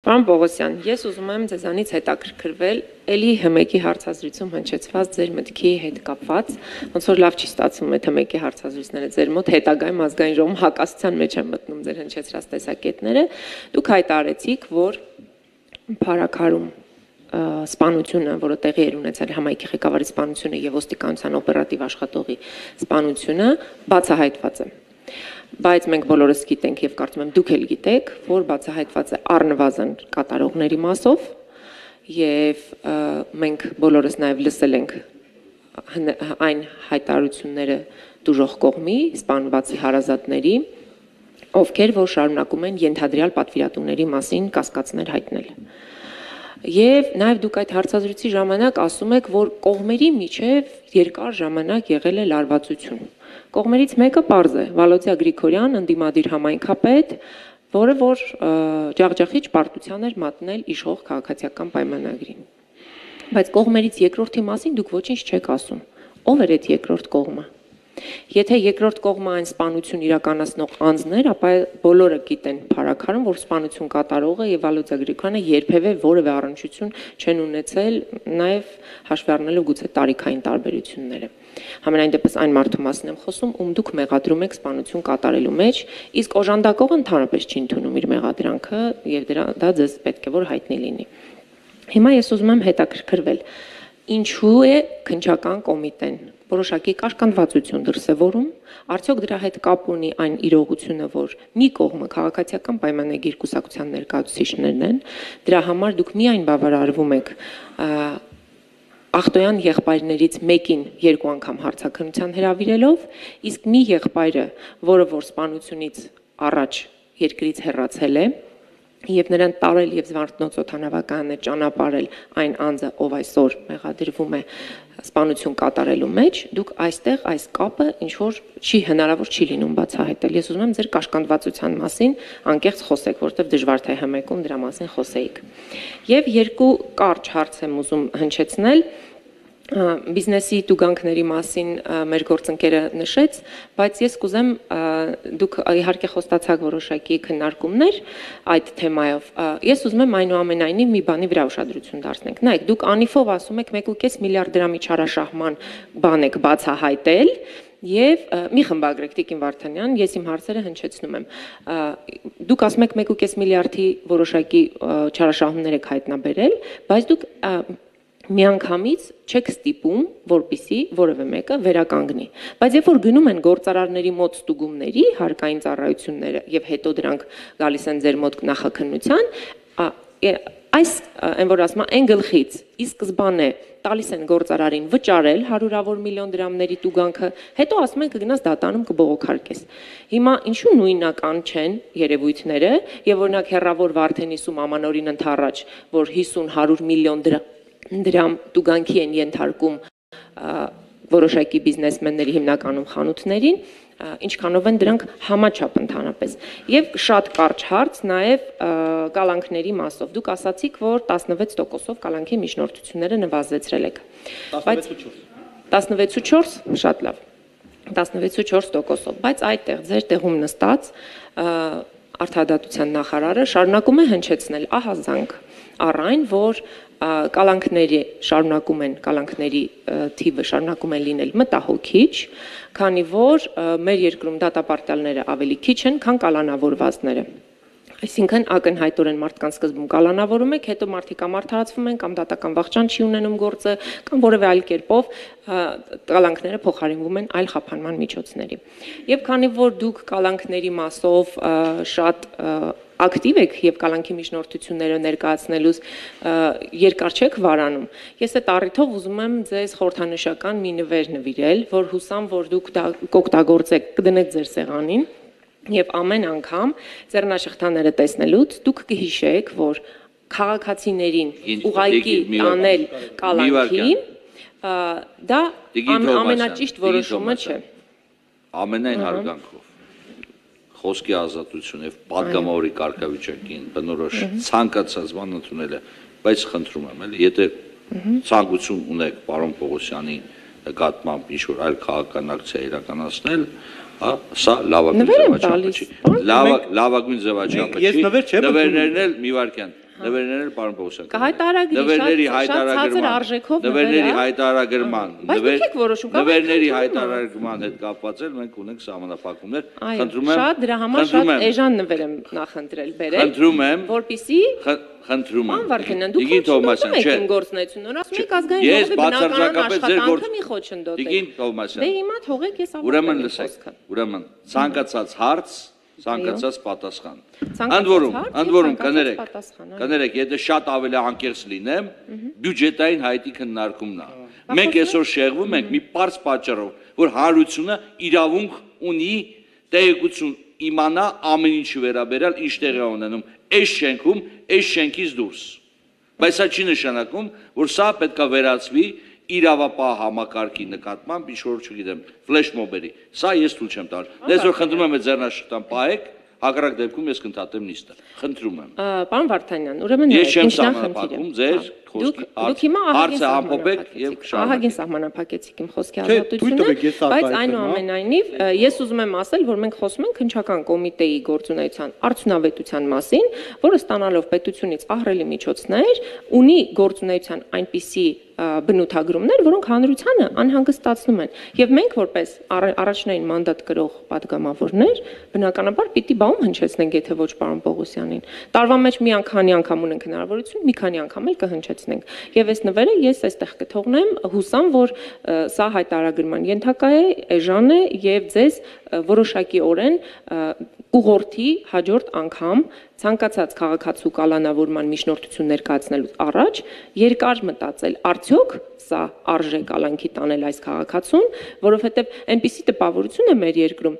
Պարոն Պողոսյան, ես ուզում եմ ձեզանից հետաքրքրվել էլի հմեկի հարցազրույցում հնչեցված ձեր մտքի հետ կապված, ոնց որ լավ չի ստացվում այդ հմեկի հարցազրույցները ձեր մոտ հետագայում ազգային ժողովում հակասության մեջ են մտնում ձեր հնչեցրած տեսակետները, դուք հայտարարեցիք, որ փառաքարում սպանությունը, որը տեղի էր ունեցել համայնքի ղեկավարի սպանությունը եւ ոստիկանության օպերատիվ աշխատողի սպանությունը բացահայտված է։ Բայց մենք բոլորս գիտենք եւ կարծում եմ դուք էլ գիտեք, որ բացահայտված է առնվազն կատարողների մասով եւ մենք բոլորս նաեւ լսել ենք այն հայտարարությունները դժոխք կողմի սպանվածի հարազատների, ովքեր որ շարունակում են ենթադրյալ պատվիրատուների մասին կասկածներ հայտնել։ Եվ նաև դուք այդ հարցազրույցի ժամանակ ասում եք, որ կողմերի միջև երկար ժամանակ եղել է լարվածություն։ Կողմերից մեկը պարզ է, Վալոդիա Գրիգորյան, ընդդիմադիր համայնքապետ, որը որ ջախջախիչ պարտության էր մատնել իշխող քաղաքացիական պայմանագրին։ Բայց կողմերից երկրորդի մասին դուք ոչինչ չեք ասում։ Ով էր այդ երկրորդ կողմը։ Եթե երկրորդ կողմը այն սպանություն իրականացնող անձներ, ապա բոլորը գիտեն փառաքարում, որ սպանություն կատարողը եւ Վալոդիա Գրիգորյանը երբևէ որևէ առնչություն չեն ունեցել, նաեւ հաշվի առնելով գուցե տարիքային տարբերությունները։ Համենայն դեպս այն մարդու մասին եմ խոսում, ում դուք մեղադրում եք սպանություն կատարելու մեջ, իսկ օժանդակողը ընդհանրապես չի ընդունում իր մեղադրանքը եւ դա ձեզ պետք է որ հայտնի լինի։ Հիմա ես ուզում եմ հետաքրքրվել, ինչու է քննչական կոմիտեն որոշակի կաշկանդվածություն դրսևորում, արդյոք դրա հետ կապ ունի այն իրողությունը, որ մի կողմը քաղաքացիական պայմանագիր կուսակցության ներկայացուցիչներն են, դրա համար դուք միայն բավարարվում եք ախտոյան եղբայրներից մեկին երկու անգամ հարցաքննության հրավիրելով, իսկ մի եղբայրը, որը որ սպանությունից առաջ երկրից հեռացել է, եւ նրան տարել եւ Զվարթնոց օդանավակայանն է ճանապարհել այն անձը, ով այսօր մեղադրվում է սպանություն կատարելու մեջ, դուք այստեղ այս կապը ինչ որ չի հնարավոր չի լինում բացահայտել։ Ես ուզում եմ ձեր կաշկանդվածության մասին անկեղծ խոսեք, որովհետեւ դժվար թե հմեկում դրա մասին խոսեիք։ Եվ երկու կարճ հարց եմ ուզում հնչեցնել բիզնեսի տուգանքների մասին մեր գործընկերը նշեց, բայց ես կուզեմ դուք իհարկե խոստացաք որոշակի քննարկումներ այդ թեմայով։ Ես ուզում եմ այնուամենայնիվ մի բանի վրա ուշադրություն դարձնենք։ Նայեք, դուք անիֆով ասում եք 1.5 միլիարդ դրամի չարաշահման բան եք բացահայտել Եվ մի խմբագրեք Տիկին Վարդանյան, ես իմ հարցերը հնչեցնում եմ։ Դուք ասում եք 1.5 միլիարդի որոշակի չարաշահումներ եք հայտնաբերել, բայց դուք միանգամից չեք ստիպում, որպիսի որևէ մեկը վերականգնի։ Բայց երբ որ գնում են գործարարների մոտ ստուգումների, հարկային ծառայությունները եւ հետո դրանք գալիս են ձեր մոտ նախաքննության, այս այն որ ասում են գլխից ի սկզբանե տալիս են գործարարին վճարել հարյուրավոր միլիոն դրամների տուգանքը, հետո ասում են կգնաս դատանում կբողոքարկես։ Հիմա ինչու նույնական չեն երևույթները եւ օրինակ հերրավոր Վարդենիսում ամանորին ընթառաջ, որ 50-100 միլիոն դրամ տուգանքի են ենթարկում որոշակի բիզնեսմենների հիմնականում խանութներին, ինչքանով են դրանք համաչափ ընդհանրապես։ Եվ շատ կարճ հարց նաև կալանքների մասով։ Դուք ասացիք, որ 16%-ով կալանքի միջնորդությունները նվազեցրել եք։ 16.4, շատ լավ։ 16.4%-ով, բայց այդտեղ ձեր տեղում նստած արդարադատության նախարարը շարունակում է հնչեցնել ահազանգ առ այն, որ կալանքների շարունակում են կալանքների թիվը շարունակում են լինել մտահոգիչ, քանի որ մեր երկրում դատապարտյալները ավելի քիչ են, քան կալանավորվածները։ Այսինքն ակնհայտորեն մարդկանց սկզբում կալանավորում եք, հետո մարդիկ կամ արդարացվում են, կամ դատական վախճան չի ունենում գործը, կամ որևէ այլ կերպով կալանքները փոխարինվում են այլ խափանման միջոցների։ Եվ քանի որ դուք կալանքների մասով շատ ակտիվ եք եւ կալանքի միջնորդությունները ներկայացնելուց երկար չեք վարանում, ես այդ առիթով ուզում եմ ձեզ խորհրդանշական մի նվեր նվիրել, որ հուսամ, որ դուք դա կօգտագործեք, կդնեք ձեր սեղանին եւ ամեն անգամ ձեռնաշղթաները տեսնելուց դուք կհիշեք, որ քաղաքացիներին ուղղակի տանել կալանքին դա ամենաճիշտ որոշումը չէ։ Ամենայն հարգանքով խոսքի ազատություն եւ պատգամավորի կարգավիճակին բնորոշ ցանկացած բան ընդունելը, բայց խնդրում եմ, էլի, եթե ցանկություն ունեք պարոն Պողոսյանի նկատմամբ ինչ-որ այլ քաղաքական ակցիա իրականացնել, սա լավագույն ձևաչափը չի։ Լավագույն ձևաչափը չի։ Նվերներն էլ մի վարքյան։ Նվերներ պարոն Պողոսյան։ Կհայտարարագրի շատ ցածր արժեքով նվերների հայտարարագրման, բայց դուք եք որոշում, կարող եք նվերների հայտարարագրման հետ կապված էլ մենք ունենք սահմանափակումներ։ Խնդրում եմ, շատ դրա համար շատ էժան նվեր եմ նախընտրել բերել։ Խնդրում եմ, որպեսզի խնդրում եմ։ Պարոն Վարդանյան, դուք խոչընդոտում եք իմ գործունեությունն, ասում եք ազգային ժողովի բնականon աշխատանքը մի խոչընդոտեք։ Տիկին Թովմասյան։ Դե հիմա թողեք ես Ուրեմն լսեք, ուրեմն ցանկացած հարց, ցանկացած պատասխան։ Ընդ որում կներեք, եթե շատ ավելի անկեղծ լինեմ, բյուջետային հայտի քննարկումն է։ Մենք այսօր շեղվում ենք մի պարզ պատճառով, որ հանրությունը իրավունք ունի տեղեկություն իմանա ամեն ինչի վերաբերյալ ինչ տեղի է ունենում այս շենքում, այս շենքից դուրս։ Բայց սա չի նշանակում, որ սա պետք է վերածվի իրավապահ համակարգի նկատմամբ, ինչ-որ չգիտեմ, ֆլեշ մոբերի։ Սա ես թույլ չեմ տալ։ Դες որ խնդրում եմ ձեռնաշղթան պահեք, հակառակ դեպքում ես կընդհատեմ նիստը։ Խնդրում եմ։ Պարոն Վարդանյան, ուրեմն ես չեմ սահմանափակում ձեր խոսքի դուք հիմա հարցը ամփոփեք եւ ահագին սահմանափակեցիք իմ խոսքի ազատությունը, բայց այնուամենայնիվ ես ուզում եմ ասել, որ մենք խոսում ենք քննչական կոմիտեի գործունեության արդյունավետության մասին, որը ստանալով պետությունից ահռելի միջոցներ, ունի գործունեության այնպիսի բնութագրումներ, որոնք հանրությանը անհանգստացնում են։ Եվ մենք որպես առաջնային մանդատ կրող падգամավորներ, բնականաբար պիտի բաում հնչեցնենք, եթե ոչ պարոն Պողոսյանին։ Տարվա մեջ մի անգամ ունենք հնարավորություն, մի քանի անգամ էլ կհնչեցնենք։ Եվ այս նվերը ես այստեղ կթողնեմ, հուսամ, որ սա հայտարարագրման ենթակա է, էժան է եւ ձեզ որոշակիորեն ուղղորդի հաջորդ անգամ ցանկացած քաղաքացու կալանավորման միջնորդություն ներկայացնելուց առաջ երկար մտածել, արդյոք սա արժե կալանքի տանել այս քաղաքացուն, որովհետև այնպիսի տպավորություն է մեր երկրում,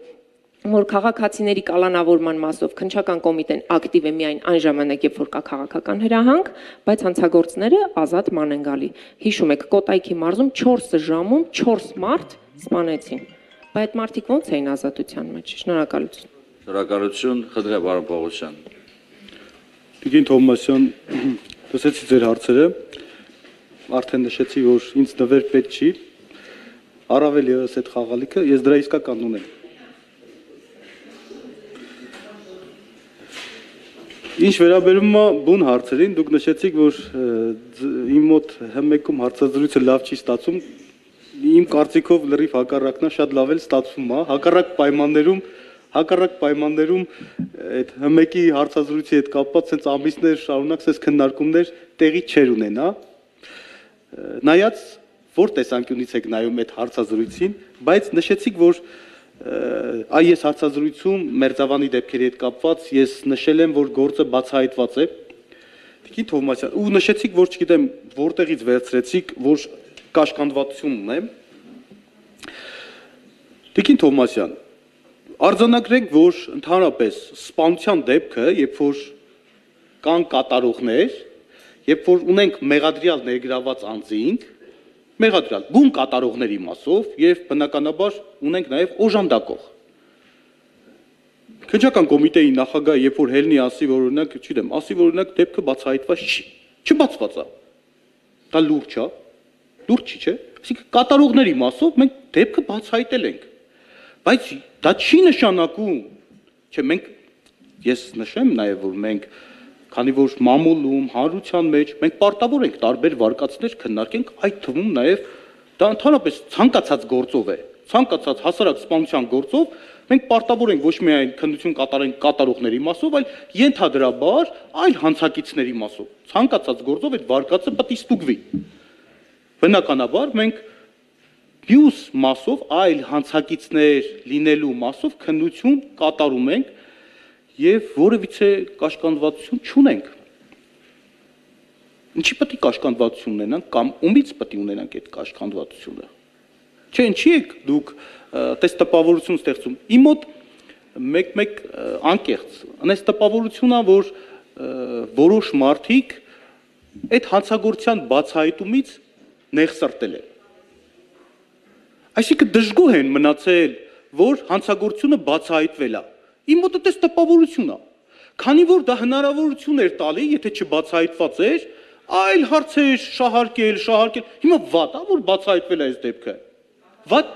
որ քաղաքացիների կալանավորման մասով քննչական կոմիտեն ակտիվ է միայն այն ժամանակ, երբ որ կա քաղաքական հրահանգ, բայց հանցագործները ազատ ման են գալի։ Հիշում եք, Կոտայքի մարզում 4 ժամում 4 մարդ սպանեցին։ Բայց այդ մարդիկ ո՞նց էին ազատության մեջ։ Շնորհակալություն։ Շնորհակալություն, խնդրեմ պարոն Պողոսյան։ Տիկին Թովմասյան, լսեցի ձեր հարցերը, արդեն նշեցի, որ ինձ նվեր պետք չի, առավել ևս այդ խաղալիքը, ես դրա իսկական ունեմ։ Ինչ վերաբերում է բուն հարցերին, դուք նշեցիք, որ իմ մոտ հմեկում հարցազրույցը լավ չի ստացում, իմ կարծիքով լրիվ հակառակն է, շատ լավ էլ ստացվում է, հակառակ պայմաններում այդ հմեկի հարցազրույցի հետ կապված sense ամիսներ շարունակ sense քննարկումներ տեղի չեր ունենա։ Նայած որ տեսանկյունից եք նայում այդ հարցազրույցին, բայց նշեցիք, որ այս հարցազրույցում մերձավանի դեպքերի հետ կապված ես նշել եմ, որ գործը բացահայտված է։ Տիկին Թովմասյան, ու նշեցիք, որ չգիտեմ, որտեղից վերցրեցիք, որ կաշկանդվածություն ունեմ։ Տիկին Թովմասյան, արձանագրենք, որ ընդհանրապես սպանության դեպքը, երբ որ կան կատարողներ, երբ որ ունենք մեղադրյալ ներգրաված անձինք, մեղադրյալ բուն կատարողների մասով եւ բնականաբար ունենք նաեւ օժանդակող։ Քննչական կոմիտեի նախագահը երբ որ հելնի ասի, որ օրինակ, չգիտեմ, ասի, որ օրինակ դեպքը բացահայտված չի, չբացված է։ Դա լուրջ է, լուրջ չի, չէ՞։ Այսինքն կատարողների մասով մենք դեպքը բացահայտել ենք։ Բայց դա չի նշանակում, չէ, մենք ես նշեմ նաեւ, որ մենք քանի որ մամուլում, հանրության մեջ մենք պարտավոր ենք տարբեր վարկածներ քննարկենք, այդ թվում նաև դա ընդհանրապես ցանկացած գործով է, ցանկացած հասարակ սպանության գործով մենք պարտավոր ենք ոչ միայն քննություն կատարենք կատարողների մասով, այլ ենթադրաբար այլ հանցակիցների մասով։ Ցանկացած գործով այդ վարկածը պետք է ստուգվի։ Բնականաբար մենք մյուս մասով այլ հանցակիցներ լինելու մասով քննություն կատարում ենք եւ որևիցե կաշկանդվածություն չունենք։ Ինչի պետք է կաշկանդվածություն ունենանք կամ ումից պետք է ունենանք այդ կաշկանդվածությունը։ Չէ, ինչի եք դուք տես տպավորություն ստեղծում։ Իմ մոտ մեկ անկեղծ, այնպես տպավորություն է, որ որոշ մարդիկ այդ հանցագործության բացահայտումից նեղսրտել են։ Այսինքն դժգոհ են մնացել, որ հանցագործությունը բացահայտվել է։ Իմ մոտ այդպես տպավորություն է, քանի որ դա հնարավորություն էր տալի, եթե չբացահայտված էր, այլ հարցեր շահարկել, հիմա վատ է, որ բացահայտվել է այս դեպքը, վատ,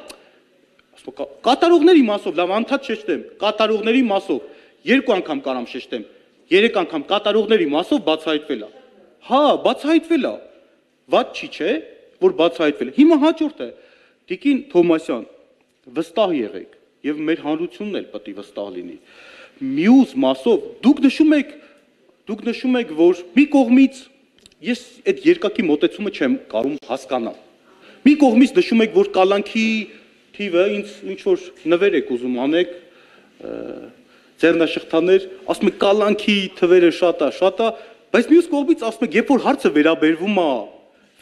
կատարողների մասով, լավ անդադ շեշտեմ, կատարողների մասով, երկու անգամ կարամ շեշտեմ, 3 անգամ կատարողների մասով բացահայտվել է։ Հա, բացահայտվել է։ Ված չի, չէ, որ բացահայտվել է։ Հիմա հաջորդը Տիկին Թոմասյան, վստահ եղեք եւ մեր հանրությունն էլ պետք է վստահ լինի։ Մյուս մասով դուք նշում եք, որ մի կողմից ես այդ երկակի մոտեցումը չեմ կարող հասկանալ։ Մի կողմից նշում եք, որ կալանքի թիվը ինչ որ նվեր եք ուզում անեք, ձեռնաշղթաներ, ասում եք կալանքի թվերը շատ է, բայց մյուս կողմից ասում եք, երբ որ հարցը վերաբերվում է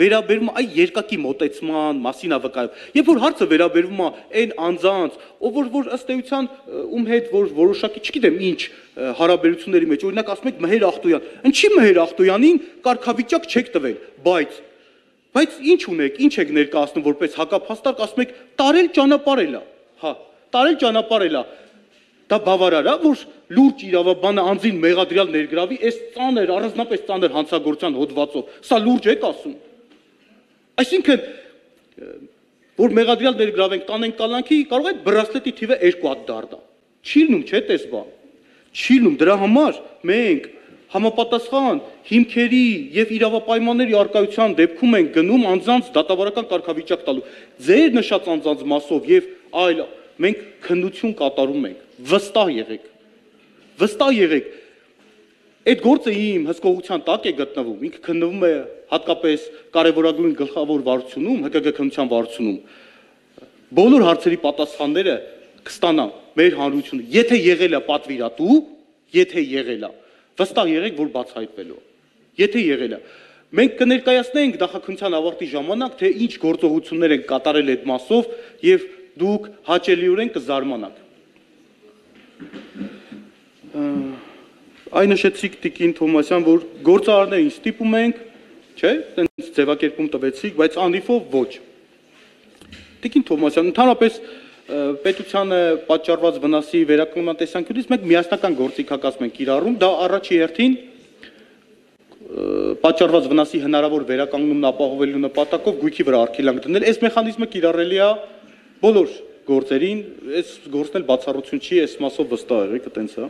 այ երկակի մոտեցման մասին ավկայում, երբ որ հարցը վերաբերվում է այն անձանց, որ ըստ էության ում հետ որ որոշակի, չգիտեմ ինչ հարաբերությունների մեջ, օրինակ ասում եք Մհեր Ախտոյան, ինչի Մհեր Ախտոյանին կարգավիճակ չեք տվել, բայց ինչ ունեք, ինչ եք ներկայացնում որպես հակափաստարկ, ասում եք տարել ճանապարհել է, հա, տարել ճանապարհել է։ Դա բավարար է, որ լուրջ իրավաբանը անձին մեղադրյալ ներգրավի, այս ծանր, առանձնապես ծանր հանցագործության հոդվածով, սա լուրջ եք ասում։ Այսինքն, որ մեղադրյալ ներգրավենք, տանենք կալանքի, կարող է բրասլետի թիվը 2 հատ դառնա։ Չի լինում, չէ՞ տես բան։ Չի լինում, դրա համար մենք համապատասխան հիմքերի եւ իրավապայմանների արկայության դեպքում ենք գնում անձանց դատավարական կարգավիճակ տալու։ Ձեր նշած անձանց մասով եւ այլ մենք քննություն կատարում ենք։ Վստահ եղեք։ Այդ գործը իմ հսկողության տակ է գտնվում, ինքը քննվում է հատկապես կարևորագույն գլխավոր վարչությունում, ՀԿԳ քննության վարչությունում։ Բոլոր հարցերի պատասխանները կստանան մեր հանրությունը, եթե եղել է պատվիրատու, եթե եղել է, վստահ եղեք, որ բացահայտվելու է։ Եթե եղել է, մենք կներկայացնենք նախաքննության ավարտի ժամանակ, թե ինչ գործողություններ են կատարել այդ մասով եւ դուք հաճելիորեն կզարմանաք։ Այն նշեցիք Տիկին Թոմասյան, որ գործարարներին ստիպում ենք, չէ, տենց ձևակերպում տվեցիք, բայց անիվով ոչ։ Տիկին Թոմասյան, ընդհանրապես պետությանը պատճառված վնասի վերականգնման տեսանկյունից մենք միասնական գործիքակազմ ենք կիրառում, դա առաջի հերթին պատճառված վնասի հնարավոր վերականգնումն ապահովելու նպատակով գույքի վրա արգելանք դնել, այս մեխանիզմը կիրառելի է բոլոր գործերին, այս գործն էլ բացառություն չի, այս մասով վստահ եղեք, այտենց է։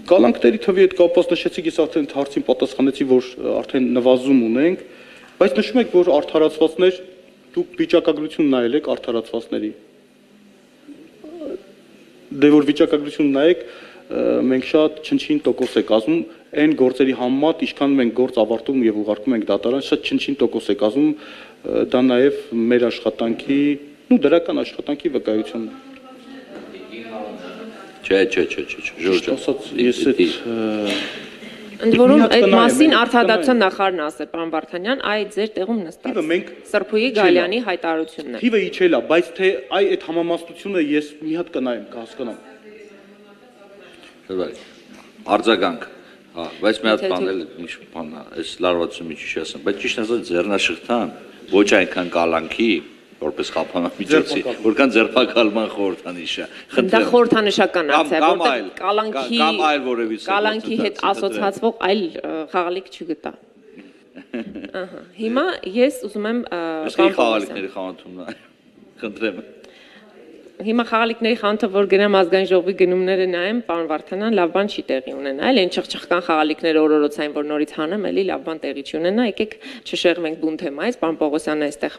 Կալանքների թվի հետ կապված նշեցիք, ես արդեն հարցին պատասխանեցի, որ արդեն նվազում ունենք, բայց նշում եք, որ արդարացվածներ, դուք վիճակագրություն նայել եք արդարացվածների։ Դե որ վիճակագրություն նայեք, մենք շատ չնչին տոկոս եք ասում, այն գործերի համեմատ, ինչքան մենք գործ ավարտում եւ ուղարկում ենք դատարան, շատ չնչին տոկոս եք ասում, դա նաեւ մեր աշխատանքի, դրական աշխատանքի վկայությունն է։ Չէ, Ժորժ, ես այդ ընդ որում այդ մասին արդարադատության նախարարն ասել, պարոն Վարդանյան, այդ ձեր տեղում նստած Սրբուհի Գալյանի հայտարարությունն է։ Թիվը իջել է, բայց թե այդ համամասնությունը ես մի հատ կնայեմ, կհասկանամ։ Արձագանք, հա, բայց մի հատ բան էլ ինչ բան է, այս լարվածությունը մի ճիշտ ասեմ, բայց ճիշտ ասած ձեռնաշղթան ոչ այնքան կալանքի որպես խափանամիջոցի, որքան ձերբակալման խորհրդանիշը։ Դա խորհրդանշական է, որտեղ կալանքի կալանքի հետ ասոցացվող այլ խաղալիք չգտա։ Ահա։ Հիմա ես ուզում եմ խաղալիքների խանութումն է, խնդրեմ։ Հիմա խաղալիքների խանութը, որ գնամ ազգային ժողովի գնումները նայեմ, պարոն Վարդանյան, լավ բան չի տեղի ունենալ, այն չխչխկան խաղալիքները օրորոցային, որ նորից հանեմ, էլի լավ բան տեղի չունենա, եկեք չշեղվենք բուն թեմայից, պարոն Պողոսյանը այստեղ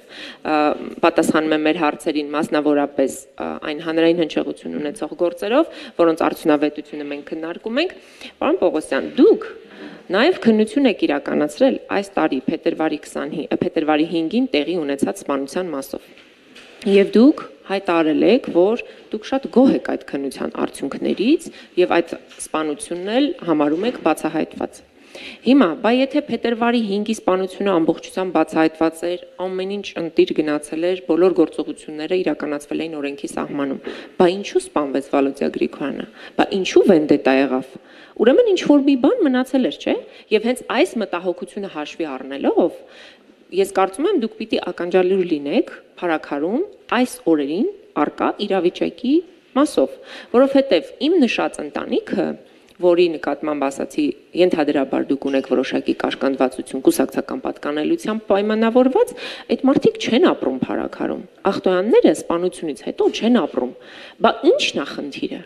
պատասխանում է մեր հարցերին, մասնավորապես այն հանրային հնչեղություն ունեցող գործերով, որոնց արդյունավետությունը մենք քննարկում ենք։ Պարոն Պողոսյան, դուք նաև քննություն եք իրականացրել այս տարի փետրվարի 5-ին տեղի ունեցած սպանության մասով։ Եվ դուք հայտարարել եք, որ դուք շատ գոհ եք այդ քննության արդյունքներից եւ այդ սպանությունն էլ համարում եք բացահայտված։ Հիմա, բայ եթե փետրվարի 5-ի սպանությունը ամբողջությամբ բացահայտված էր, ամեն ինչ ընտիր գնացել էր, բոլոր գործողությունները իրականացվել էին օրենքի սահմանում, բա ինչու սպանվեց Վալոդիա Գրիգորյանը, բա ինչու վենդետա եղավ։ Ուրեմն ինչ որ մի բան մնացել էր, չէ՞։ Եվ հենց այս մտահոգությունը հաշվի առնելով ես կարծում եմ դուք պիտի ականջալուր լինեք փարաքարում այս օրերին արկա իրավիճակի մասով, որովհետև իմ նշած ընտանիքը որի նկատմամբ ասացի, ենթադրաբար դուք ունեք որոշակի կաշկանդվածություն, կուսակցական պատկանելությամբ պայմանավորված, այդ մարդիկ չեն ապրում փառաքարում։ Ախտոյանները սպանությունից հետո չեն ապրում։ Բա ի՞նչն է խնդիրը։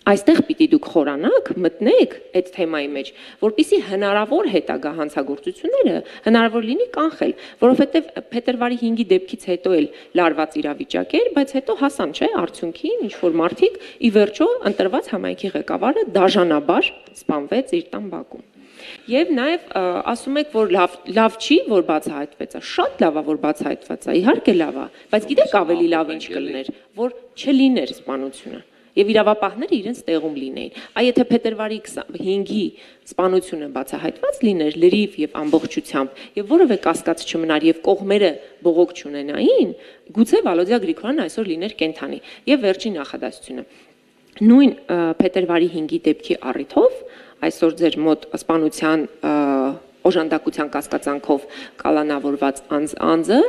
Այստեղ պիտի դուք խորանաք, մտնեք այդ թեմայի մեջ, որպեսզի հնարավոր հետագա հանցագործությունները հնարավոր լինի կանխել, որովհետև փետրվարի 5-ի դեպքից հետո էլ լարված իրավիճակ էր, բայց հետո հասան, չէ, արդյունքին, ինչ որ մարդիկ ի վերջո ընտրված համայնքի ղեկավարը դաժանաբար սպանվեց իր տան բակում։ Եվ նաև ասում եք, որ լավ չի, որ բացահայտվեց, շատ լավ է, որ բացահայտված է, իհարկե լավ է, բայց գիտեք ավելի լավ ինչ կլիներ, որ չլիներ սպանությունը։ Եվ իրավապահները իրենց տեղում լինեին։ Այ եթե փետրվարի 5-ի սպանությունը բացահայտված լիներ լրիվ եւ ամբողջությամբ եւ որևէ կասկած չմնար եւ կողմերը բողոք չունենային, գուցե Վալոդիա Գրիգորյանը այսօր լիներ կենթանի։ Եվ վերջին նախադասությունը։ Նույն փետրվարի 5-ի դեպքի առիթով այսօր ձեր մոտ սպանության օժանդակության կասկածանքով կալանավորված անձը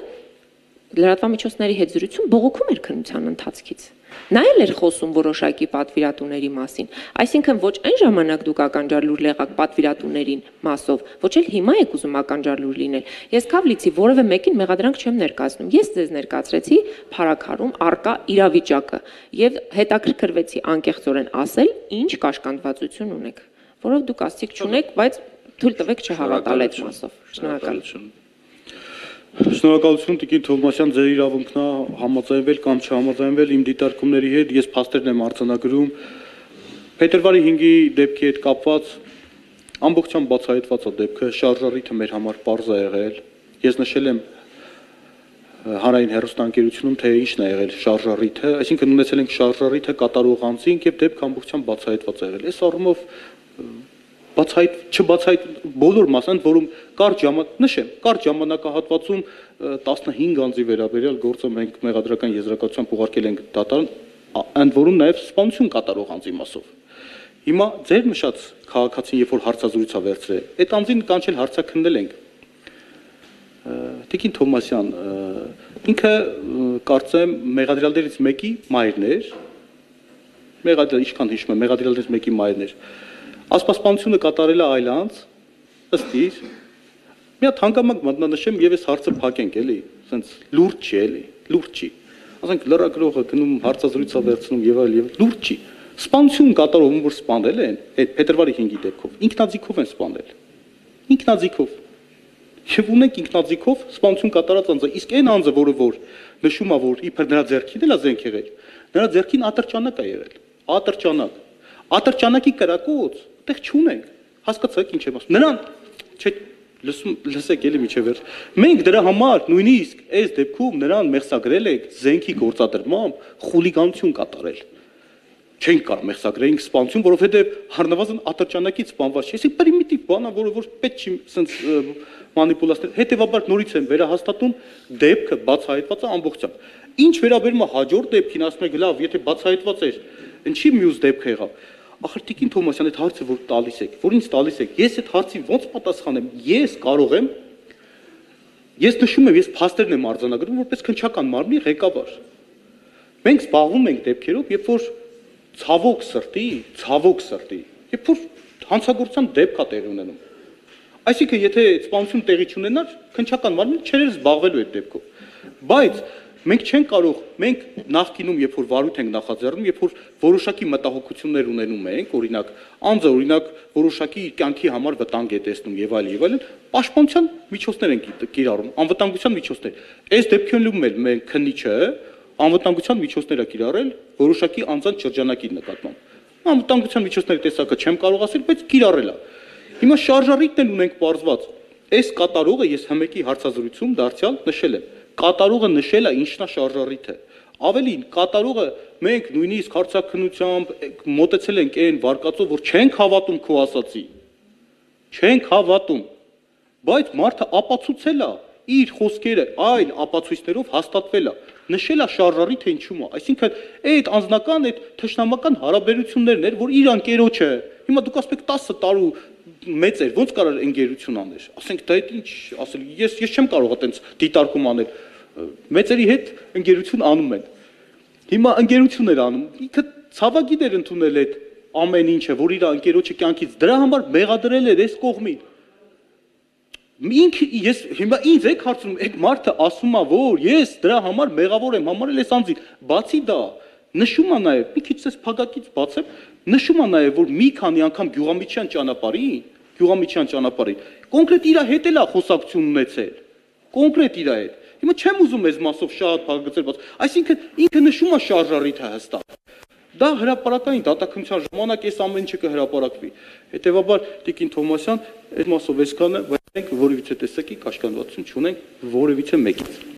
լրատվամիջոցների հետ զրույցում բողոքում էր քննության ընթացքից։ Նա էլ էր խոսում որոշակի պատվիրատուների մասին, այսինքն ոչ այն ժամանակ դուք ականջալուր եղաք պատվիրատուներին մասով, ոչ էլ հիմա եք ուզում ականջալուր լինել։ Ես Քավլիցի որևէ մեկին մեղադրանք չեմ ներկայացնում։ Ես ձեզ ներկայացրեցի փառաքարում արկա իրավիճակը եւ հետաքրքրվեցի անկեղծորեն ասել, ինչ կաշկանդվածություն ունեք, որով դուք աստիճ չունեք, բայց թույլ տվեք չհավատալ այդ մասով։ Շնորհակալություն։ Շնորհակալություն Տիկին Թովմասյան, ձեր իրավունքն է համաձայնվել կամ չհամաձայնվել իմ դիտարկումների հետ, ես փաստերն եմ արձանագրում։ Փետրվարի 5-ի դեպքի հետ կապված ամբողջությամբ բացահայտված է դեպքը, շարժառիթը մեր համար պարզ է եղել։ Ես նշել եմ հանրային հեռուստաընկերությունում, թե ինչն է եղել շարժառիթը, այսինքն ունեցել ենք շարժառիթը կատարող անձինք եւ դեպքը ամբողջությամբ բացահայտված է եղել։ Այս առումով չբացահայտ բոլոր մասն, որում կարճ ժամանակահատվածում 15 անձի վերաբերյալ գործը մենք մեղադրական եզրակացությամբ ուղարկել ենք դատարան, ընդ որում նաև սպանություն կատարող անձի մասով։ Հիմա ձեր նշած քաղաքացին, երբ որ հարցազրույց է վերցրել, այդ անձին կանչել հարցաքննել ենք։ Տիկին Թովմասյան, ինքը կարծեմ մեղադրյալներից մեկի մայրն էր, ինչքան հիշում եմ, մեղադրյալներից մեկի մայրն էր։ Ասպասպանությունը կատարել է այլ անձ, ըստ իր, մի հատ հանգամանք մատնանշեմ եւ այս հարցը փակենք, էլի, ասենց լուրջ չի, էլի, լուրջ չի։ Ասենք լրագրողը գնում հարցազրույց է վերցնում եւ այլ, լուրջ չի։ Սպանություն կատարող ում որ սպանել են, այդ փետրվարի 5-ի դեպքով, ինքնաձիգով են սպանել։ Ինքնաձիգով։ Եվ ունենք ինքնաձիգով սպանություն կատարած անձը, իսկ այն անձը, որը որ նշում է, որ իբր նրա ձեռքին էլ է զենք եղել, նրա ձեռքին ատրճանակ է եղել, ատրճանակ։ Ատրճանակի կրակոց այդտեղ չունենք, հասկացաք ինչ եմ ասում։ Նրան չէ լսեք էլի միջև վերջ։ Մենք դրա համար նույնիսկ այս դեպքում նրան մեղսագրել ենք զենքի գործադրմամբ խուլիգանություն կատարել։ Չենք կարող մեղսագրեինք սպանություն, որովհետև առնվազն ատրճանակից սպանված չէ, այսինքն պրիմիտիվ բան է, որը որ պետք չի սենց մանիպուլացնել։ Հետևաբար նորից եմ վերահաստատում դեպքը բացահայտված է ամբողջությամբ։ Ինչ վերաբերում է հաջորդ դեպքին, ասում եք լավ, եթե բացահայտված էր, ինչի մյուս դեպք եղավ։ Ախր Տիկին Թովմասյան, այդ հարցը որ տալիս եք, որ ինձ տալիս եք, ես այդ հարցի ոնց պատասխանեմ, ես կարող եմ, ես նշում եմ, ես փաստերն եմ արձանագրում որպես քննչական մարմնի ղեկավար։ Մենք զբաղվում ենք դեպքերով, երբ որ ցավոք սրտի, երբ որ հանցագործության դեպք է տեղի ունենում։ Այսինքն, եթե սպանություն տեղի չունենար, քննչական մարմինը չէր զբաղվելու այդ դեպքով։ Բայց մենք չենք կարող, մենք նախկինում, երբ որ վարույթ ենք նախաձեռնում, երբ որ որոշակի մտահոգություններ ունենում ենք, օրինակ, անձը օրինակ որոշակի կյանքի համար վտանգ է տեսնում եւ այլն, պաշտպանության միջոցներ ենք կիրառում, անվտանգության միջոցներ։ Այս դեպքում էլ մենք քննիչը անվտանգության միջոցներ է կիրառել որոշակի անձանց շրջանակի նկատմամբ։ Անվտանգության միջոցների տեսակը չեմ կարող ասել, բայց կիրառել է։ Հիմա շարժառիթն էլ ունենք պարզված։ Այս կատարողը ես հմեկի հարցազրույցում դարձյալ նշել եմ։ Կատարողը նշել է ինչն է շարժառիթը։ Ավելին, կատարողը մենք նույնիսկ հարցաքննությամբ մոտեցել ենք այն վարկածով, որ չենք հավատում քո ասացի։ Չենք հավատում։ Բայց մարդը ապացուցել է իր խոսքերը այլ ապացույցներով հաստատվել է։ Նշել է շարժառիթը ինչու՞մ է։ Այսինքն այդ անձնական, այդ թշնամական հարաբերություններն էր, որ իր անկերոջը, հիմա դուք ասեք 10 տարու մեծ էր, ոնց կարող ընկերություն աներ։ Ասենք դա ինչ ասել, ես չեմ կարող այտենց դիտարկում անել։ Մեծերի հետ ընկերություն անում են։ Հիմա ընկերություն էր անում, ինքը ցավագին էր ընդունել այդ ամեն ինչը, որ իր ընկերոջը կյանքից դրա համար մեղադրել էր այս կողմին։ Ես հիմա ինձ եք հարցնում, այդ մարդը ասում է, որ ես դրա համար մեղավոր եմ համարել այս անձին, բացի դա, նշում է նաև, մի քիչ էս փակակից բացեմ, նշում է նաև, որ մի քանի անգամ Գյուղամիջյան ճանապարհին, կոնկրետ իր հետ էլ է խոսակցություն ունեցել, կոնկրետ իր հետ։ Հիմա չեմ ուզում այս մասով շատ փակագծեր բաց, այսինքն ինքը նշում է շարժառիթը հստակ։ Դա հրապարակային դատաքննության ժամանակ այս ամեն ինչը կհրապարակվի։ Հետևաբար Տիկին Թովմասյան, այդ մասով այսքանը, բայց մենք որևիցե տեսակի կաշկանդվածություն չունենք որևիցե մեկից։